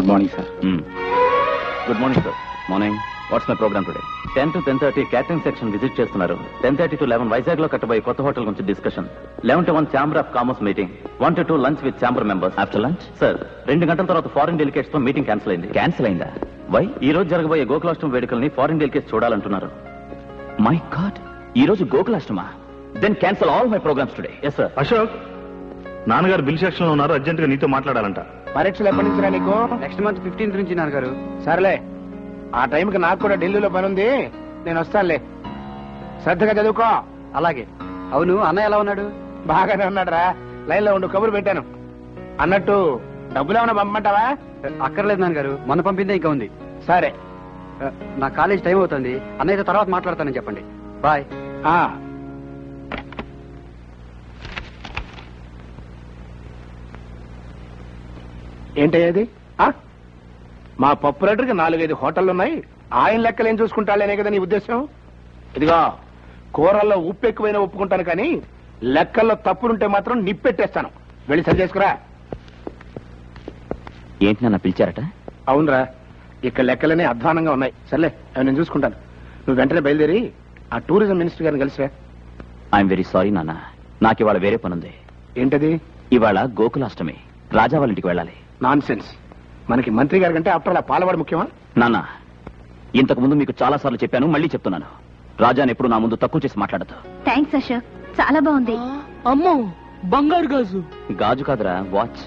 Good morning sir. Good morning sir. Morning. What's my programme today? 10 to 10:30 catering section visit చేస్తున్నారు. 10:30 to 11 Vizag లో కట్టబోయే కొత్త hotel గురించి discussion. 11 to 1 chamber of commerce meeting. 1 to 2 lunch with chamber members. After lunch sir 2 గంటల తర్వాత foreign delegates తో meeting cancel అయింది. Cancel అయిందా? Why? ఈ రోజు జరగబోయే గోకులాష్టమి వేడుకల్ని ఫారిన్ డెలికేట్స్ చూడాలంటున్నారు. మై గాడ్, ఈ రోజు గోకులాష్టమా? Then cancel all my programs today. Yes sir. Ashok, నాన్నగారు బిల్ సెక్షన్ లో ఉన్నారు, అర్జెంట్ గా నీతో మాట్లాడాలంట. పరీక్షలు ఎప్పటి నుంచి రా నీకు? నెక్స్ట్ మంత్ 15th నుంచి నాన్నగారు. సర్లే, ఆ టైంకి నాకు కూడా ఢిల్లీలో పని ఉంది, నేను వస్తానులే. శ్రద్ధగా చదువుకో. అలాగే. అవును, అన్నయ్య ఎలా ఉన్నాడు? బాగానే ఉన్నాడు రా. లైన్ లో ఉండు, కబురు పెట్టాను. అన్నట్టు డబ్బులు ఏమైనా పంపమంటావా? అక్కర్లేదు నాన్నగారు, మొన్న పంపిందే ఇంకా ఉంది. సరే. నా కాలేజ్ టైం అవుతుంది, అన్నయ్యతో తర్వాత మాట్లాడతానని చెప్పండి. బాయ్. ఏంటయ్యేది? మా పప్పు రేటర్కి 4-5 హోటళ్లు ఉన్నాయి, ఆయన లెక్కలు ఏం చూసుకుంటాడేనే కదా నీ ఉద్దేశం? ఇదిగో, కూరల్లో ఉప్పు ఎక్కువైనా ఒప్పుకుంటాను, కానీ లెక్కల్లో తప్పులుంటే మాత్రం నిప్పెట్టేస్తాను. వెళ్ళి సరి చేసుకురా. ఏంటి నాన్న పిలిచారట? అవునరా, ఇక్కడ లెక్కలనే అధ్వానంగా ఉన్నాయి. సర్లే, అవి నేను చూసుకుంటాను. నువ్వు వెంటనే బయలుదేరి ఆ టూరిజం మినిస్టర్ గారిని కలిసిరా. ఐఎమ్ వెరీ సారీ నాన్న, నాకు ఇవాళ వేరే పనుంది. ఏంటది? ఇవాళ గోకులాష్టమి, రాజా వాళ్ళ ఇంటికి వెళ్ళాలి. Non sense. మనకి మంత్రి గారి కంటే అప్పుడు పాలవాడు ముఖ్యమా? నాన్న, ఇంతకు ముందు మీకు చాలా సార్లు చెప్పాను, మళ్ళీ చెప్తున్నాను. రాజాని ఎప్పుడు నా ముందు తక్కువ చేసి మాట్లాడదు. థ్యాంక్స్ అశోక్, చాలా బాగుంది. అమ్మో, బంగారు గాజు. గాజు కాదురా, వాచ్.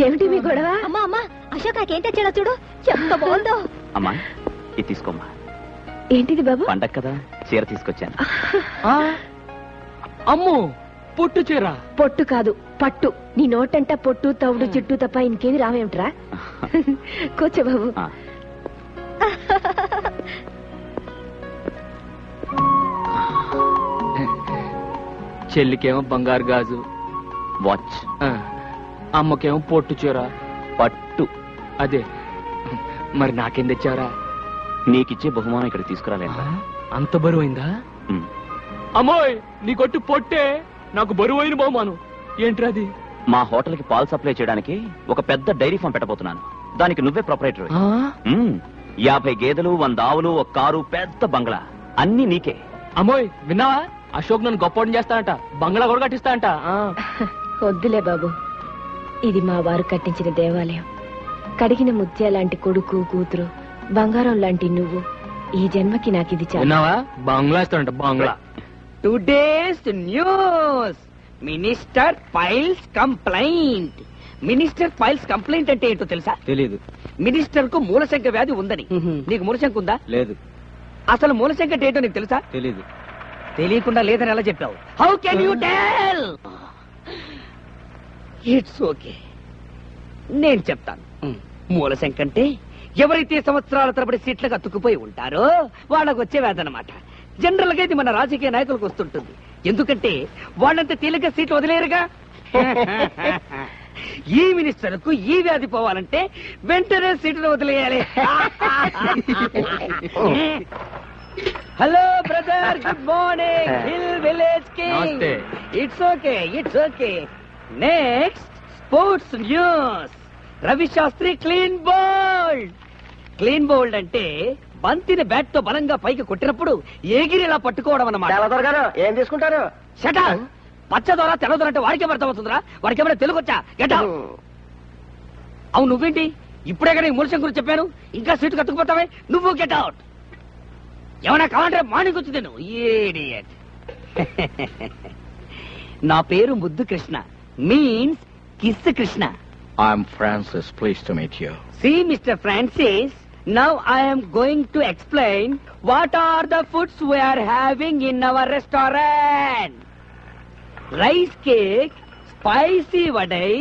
ఏమిటి మీ గొడవ? అమ్మా అమ్మా, అశోక్ నాకేం తెచ్చాడో చూడు, ఎంత బాగుందో. అమ్మా, ఇది తీసుకోమ్మా. ఏంటిది బాబు? పండగ కదా, చీర తీసుకొచ్చాను. అమ్మో, పొట్టు చీర. పొట్టు కాదు, పట్టు. నీ నోటంట పొట్టు, తవుడు, చుట్టూ తప్ప ఇంకేది రావేమిట్రా? కూర్చో బాబు. చెల్లికేమో బంగారు గాజు, వాచ్. అమ్మకేమో పొట్టు చీర, పట్టు. అదే. మరి నాకేం తెచ్చారా? నీకిచ్చే బహుమానం ఇక్కడ తీసుకురాలేదా? అంత బరువైందా? అమ్మోయ్, నీ కొట్టు పొట్టే, నాకు బరువైన బహుమానం. ఏంట్రది? మా హోటల్ కి పాలు సప్లై చేయడానికి ఒక పెద్ద డైరీ ఫామ్ పెట్టబోతున్నాను. దానికి నువ్వే ప్రొపరైటర్. 50 గేదెలు, 100 ఆవులు, ఒక కారు, పెద్ద బంగ్లా, అన్ని నీకే. అమ్మోయ్, విన్నావా? అశోక్ నన్ను గొప్పని చేస్తానంట, బంగ్లా కూడా కట్టిస్తానంట. వద్దులే బాబు, ఇది మా వారు కట్టించిన దేవాలయం. కడిగిన ముత్యాలాంటి కొడుకు, కూతురు, బంగారం లాంటి నువ్వు. ఈ జన్మకి నాకు ఇది చాలు. విన్నావా? బంగ్లా ఇస్తానంట, బంగ్లా. Today's news, minister files complaint. Minister files complaint అంటే ఏంటో తెలుసా? తెలీదు. మినిస్టర్ కు మూలశంక వ్యాధి ఉందని. నీకు మూలశంక ఉందా? లేదు. అసలు మూలశంక అంటే ఏంటో నీకు తెలుసా? తెలీదు. తెలియకుండా లేదని ఎలా చెప్పావు? How can you tell? It's okay, నేను చెప్తాను. మూలశంక అంటే ఎవరైతే సంవత్సరాల తరబడి సీట్లకు అతుక్కుపోయి ఉంటారో వాళ్ళకు వచ్చే వ్యాధి అన్నమాట. జనరల్ గా ఇది మన రాజకీయ నాయకులకు వస్తుంటుంది, ఎందుకంటే వాళ్ళంతా తేలిగ్గా సీట్లు వదిలేరుగా. ఈ మినిస్టర్ కు ఈ వ్యాధి పోవాలంటే వెంటనే సీట్లు వదిలేయాలి. Hello brother, good morning. Hill village king. It's okay, it's okay. Next sports news. Ravi Shastri clean bowled. Clean bowled అంటే బంతిని బ్యాట్ తో బలంగా పైకి కొట్టినప్పుడు ఎగిరిలా పట్టుకోవడం అన్నమాట. ఏం తీసుకుంటారు? షటా, పచ్చదొర తెల్లదొర అంటే వాడికే అర్థమవుతుందిరా. వాడికి ఏమైనా తెలుగు వచ్చా? Get out. అవును, నువ్వేంటి ఇప్పుడే కానీ మూలశం గురించి చెప్పాను, ఇంకా సీటు కత్తుకుపోతావే? నువ్వు గెట్ అవుట్. ఏమైనా కావాలంటే మార్నింగ్ వచ్చి తిను. ఇడియట్. నా పేరు ముద్దు Krishna, means kiss Krishna. I'm Francis. Pleased to meet you. See, Mr. Francis, now I am going to explain what are the foods we are having in our restaurant. Rice cake, spicy vadai,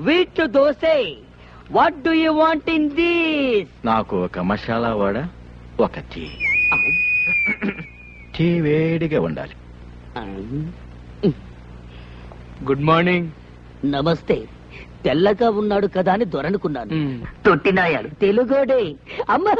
wheat dosa. What do you want in this? నాకు ఒక మసాలా వడ, ఒక tea. Tea వేడిగా ఉండాలి. Good morning. నమస్తే. తెల్లగా ఉన్నాడు కదా అని దొరనుకున్నాను. తొట్టినాయాడు, తెలుగోడే. అమ్మా,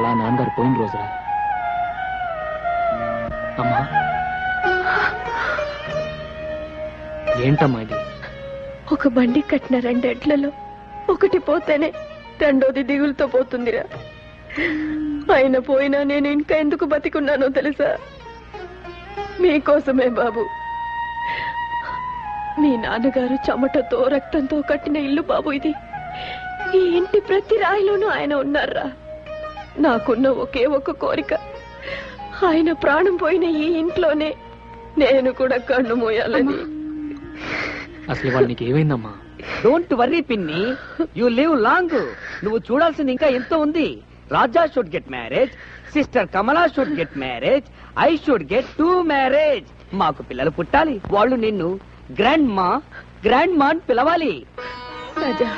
అలా నాన్నగారు పోయిన రోజురా. అమ్మా ఏంటమ్మా ఇది? ఒక బండి కట్టిన 2 ఎడ్లలో ఒకటి పోతేనే రెండోది దిగులుతో పోతుందిరా. ఆయన పోయినా నేను ఇంకా ఎందుకు బతికున్నానో తెలుసా? మీకోసమే బాబు. మీ నాన్నగారు చెమటతో రక్తంతో కట్టిన ఇల్లు బాబు ఇది. ఈ ఇంటి ప్రతి రాయిలోనూ ఆయన ఉన్నారా. నాకున్న ఒకే ఒక కోరిక, ఆయన ప్రాణం పోయిన ఈ ఇంట్లోనే నేను కూడా కన్ను మోయాలని. అసలు వాళ్ళు నీకు ఏమైందమ్మా? డోంట్ వర్రీ పిన్ని, యు లివ్ లాంగ్. నువ్వు చూడాల్సింది ఇంకా ఎంతో ఉంది. Raja should get marriage, sister Kamala should get marriage, I should get 2 marriage. మాకు పిల్లలు పుట్టాలి. వాళ్ళు నిన్ను గ్రాండ్ మా అని పిలవాలి. రాజా,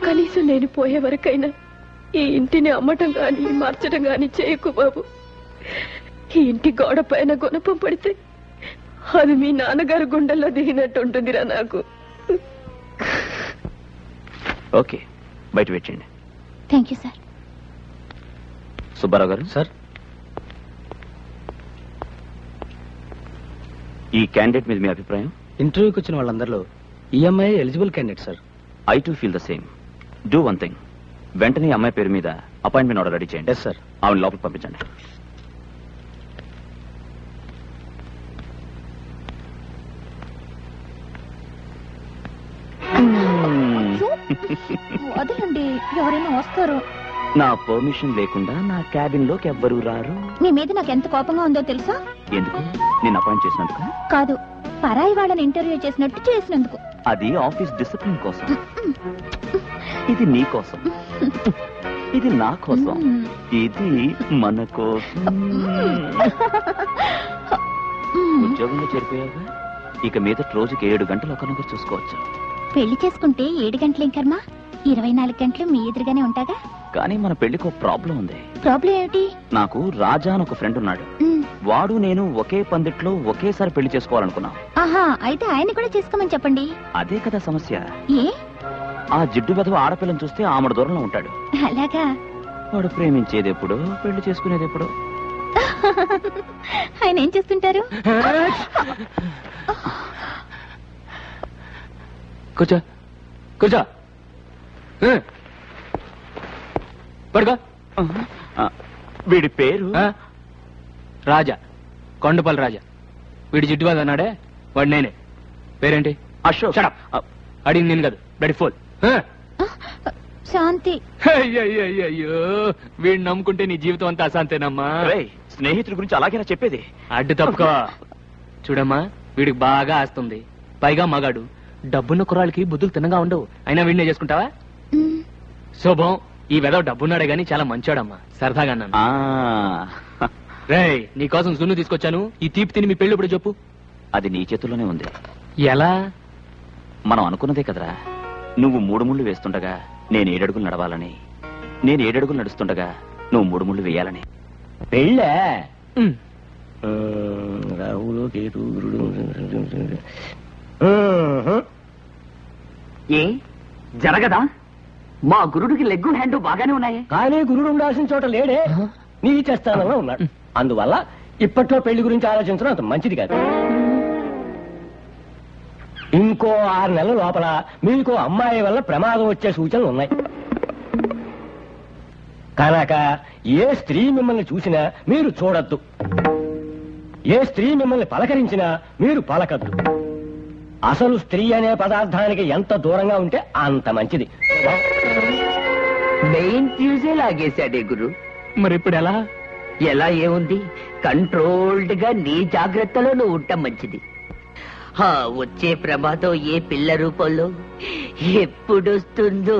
కనీసం నేను పోయే వరకైనా ఈ ఇంటిని అమ్మటం గాని మార్చడం గాని చేయకు బాబు. ఈ ఇంటి గోడ పైన గుణపం పడితే అది మీ నాన్నగారు గుండెల్లో దిగినట్టు ఉంటుందిరా నాకు. ఓకే, బయట పెట్టండి. Thank you sir. సుబ్బారావు గారు. సార్, ఈ క్యాండిడేట్ మీద మీ అభిప్రాయం? ఇంటర్వ్యూకి వచ్చిన వాళ్ళందరిలో ఈఎంఐ eligible candidate sir. I too feel the same. Do one thing, వెంటనే ఈ అమ్మాయి పేరు మీద అపాయింట్మెంట్ ఆర్డర్ రెడీ చేయండి. Yes sir. ఆవిడ లోపలికి పంపించండి. వదలండి, ఎవరైనా వస్తారు. నా పర్మిషన్ లేకుండా నా క్యాబిన్ లోకి ఎవ్వరూ రారు. మీ మీద నాకు ఎంత కోపంగా ఉందో తెలుసా? ఎందుకు? నేను అపాయింట్ చేసినందుకు కాదు, పరాయి వాళ్ళని ఇంటర్వ్యూ చేసినట్టు చేసినందుకు. అది ఆఫీస్ డిసిప్లిన్ కోసం. ఇది నీ కోసం, ఇది నా కోసం, ఇది మన కోసం. ఉద్యోగంలో చేరిపోయావుగా, ఇక మీద రోజుకి 7 గంటలు ఒకరినొకరు చూసుకోవచ్చు. పెళ్లి చేసుకుంటే 7 గంటలు ఏం కర్మ, 24 గంటలు మీ ఎదురుగానే ఉంటాగా. కానీ మన పెళ్లికి ఒక ప్రాబ్లం ఉంది. ప్రాబ్లం ఏమిటి? నాకు రాజా అని ఒక ఫ్రెండ్ ఉన్నాడు. వాడు నేను ఒకే పందిట్లో ఒకేసారి పెళ్లి చేసుకోవాలనుకున్నాం. ఆహా, అయితే ఆయన కూడా చేసుకోమని చెప్పండి. అదే కదా సమస్య. ఏ? ఆ జిడ్డు వెధవ ఆడపిల్లని చూస్తే ఆమెడ దూరంలో ఉంటాడు. అలాగా? వాడు ప్రేమించేది ఎప్పుడు, పెళ్లి చేసుకునేది ఎప్పుడు? ఆయన ఏం చేస్తుంటారు? కూర్చో కూర్చో, పడుకో. వీడి పేరు రాజా, కొండపల్లి రాజా. వీడి జిడ్డువాది అన్నాడే, వాడు నేనే. పేరేంటి? అశోక్. అడిగింది నేను కాదు, బెడ్ ఫోల్. శాంతి. అయ్యో, వీడిని నమ్ముకుంటే నీ జీవితం అంతా అశాంతేనమ్మా. స్నేహితుడి గురించి అలాగేనా చెప్పేది? అడ్డు తప్పుకో. చూడమ్మా, వీడికి బాగా ఆస్తుంది, పైగా మగాడు. డబ్బున్న కుర్రాళ్ళకి బుద్ధులు తిన్నగా ఉండవు. అయినా వీడినే చేసుకుంటావా? శుభం, ఈ వెదవ డబ్బున్నాడే గాని చాలా మంచోడమ్మా, సరదాగా అన్నాను. రేయ్, నీకోసం సున్ను తీసుకొచ్చాను. ఈ తీపి తిని మీ పెళ్ళి ఇప్పుడు చెప్పు. అది నీ చేతుల్లోనే ఉంది. ఎలా? మనం అనుకున్నదే కదరా. నువ్వు 3 ముళ్ళు వేస్తుండగా నేను 7 అడుగులు నడవాలని, నేను 7 అడుగులు నడుస్తుండగా నువ్వు 3 ముళ్ళు వేయాలని. పెళ్ళే రాహులు కేతు గురుడు. ఏ జరగదా? మా గురుడికి లెగ్గు హ్యాండ్ బాగానే ఉన్నాయి. కానీ గురుడు ఉండాల్సిన చోట లేడే, నీ చేస్తానన్నా ఉన్నాడు. అందువల్ల ఇప్పట్లో పెళ్లి గురించి ఆలోచించడం అంత మంచిది కాదు. ఇంకో 6 నెలల లోపల మీకు అమ్మాయి వల్ల ప్రమాదం వచ్చే సూచనలు ఉన్నాయి కనుక ఏ స్త్రీ మిమ్మల్ని చూసినా మీరు చూడొద్దు, ఏ స్త్రీ మిమ్మల్ని పలకరించినా మీరు పలకద్దు. అసలు స్త్రీ అనే పదార్థానికి ఎంత దూరంగా ఉంటే అంత మంచిది. మెయిన్ ఫ్యూజే లాగేశాడే గురు. మరి ఇప్పుడు ఎలా? ఎలా ఏముంది, కంట్రోల్డ్ గా నీ జాగ్రత్తలో నువ్వు ఉండటం మంచిది. వచ్చే ప్రమాదం ఏ పిల్ల రూపంలో ఎప్పుడొస్తుందో